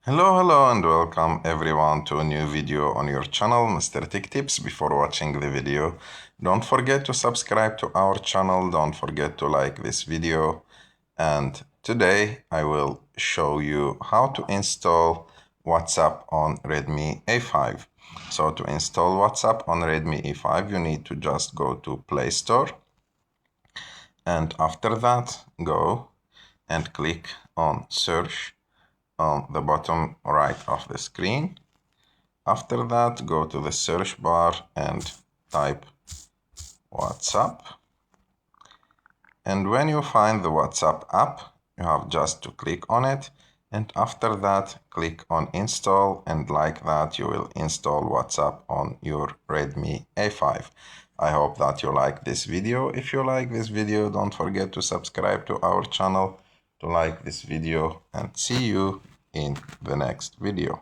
Hello and welcome everyone to a new video on your channel, Mr. Tech Tips. Before watching the video, don't forget to subscribe to our channel, don't forget to like this video, and today I will show you how to install WhatsApp on Redmi A5. So to install WhatsApp on Redmi A5, you need to just go to Play Store, and after that go and click on Search on the bottom right of the screen. After that, go to the search bar and type WhatsApp. And when you find the WhatsApp app, you have just to click on it. And after that, click on install, and like that, you will install WhatsApp on your Redmi A5. I hope that you like this video. If you like this video, don't forget to subscribe to our channel, to like this video, and see you in the next video.